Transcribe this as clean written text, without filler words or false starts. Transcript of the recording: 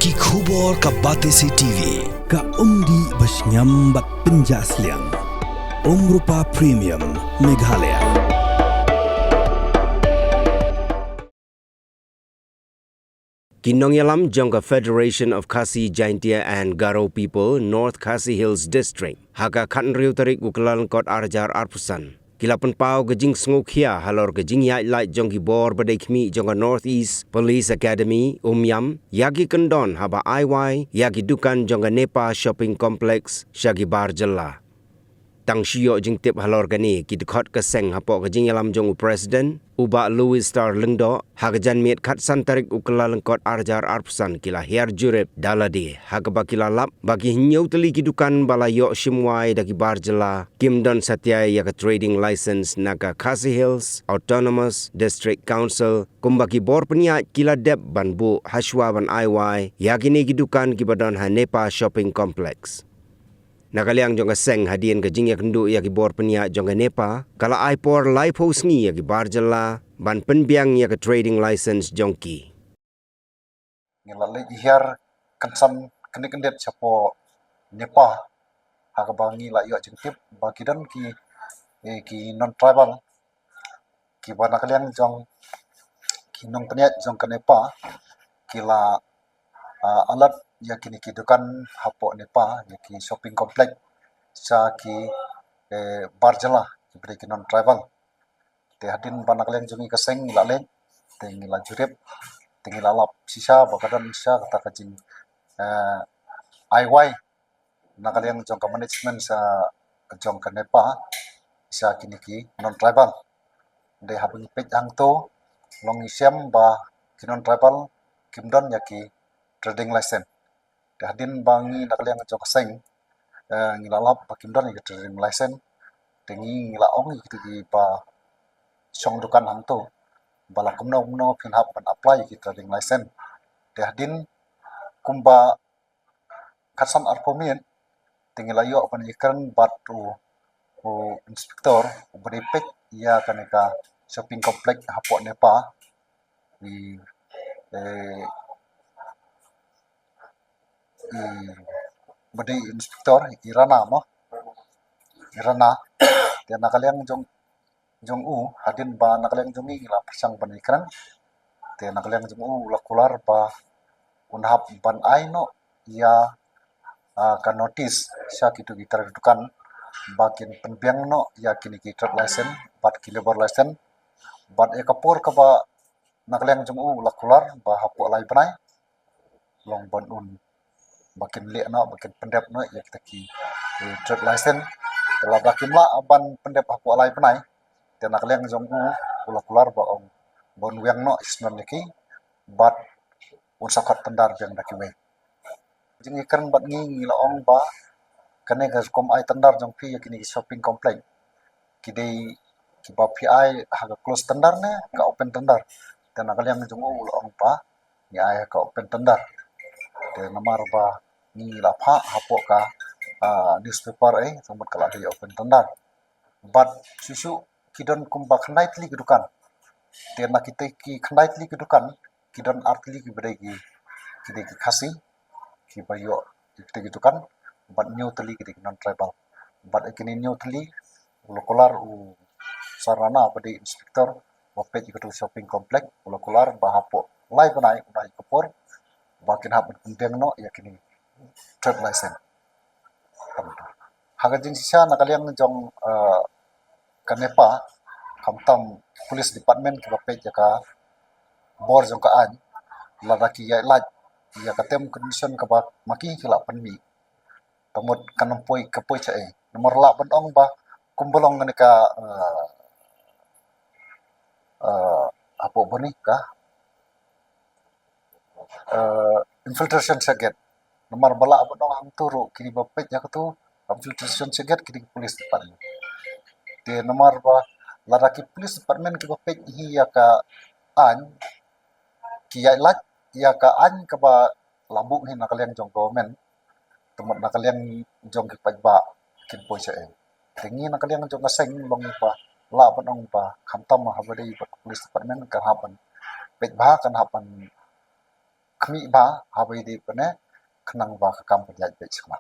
Ki khubor ka Batesi TV ka umdi basnyam bak penjaslian. Rupa Premium Meghalaya. Kinong Yalam Jongka Federation of Khasi Jaintia and Garo People, North Khasi Hills District. Haga Khatnriu Tarik Ukalan Kot Arjar Arpusan. Kilapan pau gejing sengukia halor gejing yai light jongki bor badai kmi jonga Northeast Police Academy Umyam yagi kendon haba IY yagi dukan jonga Nepa Shopping Complex Shagi Bar Jella. Tang shio jing tip halor gani ki dekhot ka seng hapo gejing yalam jong President Uba Louis Star Lengdo hagajan miet khat santarik ukala lengkot arjar arpusan kila her jurep daladi hagaba kila lap bagi hinyau teli ki dukan balayo shimwai dagi barjela Kimdon Satyai yaka trading license naga Khasi Hills Autonomous District Council kumbaki bor peniat kila dep banbu haswa ban IY yakini ki dukan ki badon Nepa Shopping Complex. Nakaliang jonga seng hadian ke jingya kendu ya ki bor penia jonga Nepa kala aipor lai posngi ya ki barjela ban penbiang ya ke trading license jongki. Ngilalai ihar kansan kendet sapo Nepa hagabangi la yo jengtip bagidan ki non tribal ki bana kaliang jong ki nong peniat jong ke Nepa kila alat ya kini ki dukan hapo Nepa ya ki shopping complex sa ki barjala ki beri ki non tribal te hadin bana kaliang jongi keseng laleng te ngila jurep te ngila lap sisa bakadan sisa kata kajing IY na kaliang jong ka management sa jong ka Nepa sa kini ki non tribal de habang pej ang to long isyam ba ki non tribal kimdon ya ki trading license hadin bangi nakaliang jong seng ngilalap pakimdan ni trading license tengi ngilaong gitu di pa song dukan hang to bala kumno pinhap ban apply ki trading license hadin kumba kasan arpomien tengi layo pan ikan batu inspektor beripek ia kaneka shopping complex hapo Nepa di bedi inspektor Irana dia nakaliang jong hadin ba nakaliang jongi la pasang panikran dia nakaliang jong lakular ba unhap ban aino ia ka notice sya kitu gitar dukan bakin penbiang no ya kini ki trade license bat ki labor license bat ekapur ka ba nakaliang jong lakular ba hapo lai panai long ban bakin le no bakin pendep no ya kita ki trade license telah bakin la ban pendep hapo alai penai dan nakaliang jong ulah keluar ba ong bon wiang no isnon ki bat un sakat tendar yang daki we jing ikan bat ngi la ong ba kane ga kom ai tendar jong pi yakini shopping complex kidei ki ba pi ai haga close tendar ne ka open tendar dan nakaliang jong ulah ong pa ni ai ka open tendar de namar ba ni la pha hapo ka newspaper sambat kala di open tendar but susu kidon kumba knaitli kedukan te na kita ki knaitli kedukan kidon artli ki bedai ki khasi ki bayo kita kedukan but new tli ki non tribal but kini new tli lokolar sarana bedai inspektor wapet ki shopping complex lokolar bahapo lai banai unai kapor bakin hap pendeng no yakini trade license hagajing sisa nakaliang jong kanepa kamtam police department ki bapet jaka bor jong ka an ladaki ya laj ya katem condition ka ba maki kila panmi tamot kanampoi kapoi chae nomor la bandong ba kumbolong ngani ka apo bani ka infiltration seget nomor bala bandong hang turu kini bapet ya tu infiltration seget kini police department de nomor ba ladaki police department ki bapet hi ya ka an ki ya laj ya ka an ka ba lambuk ni nakaliang jong government temot nakaliang jong ki pajba kin poi chae tengi nakaliang jong ka seng long pa la bandong ba khamtam habari police department ka hapan pet ba kan hapan kami ba habai di pene kenang ba kakam penjaj baik sama.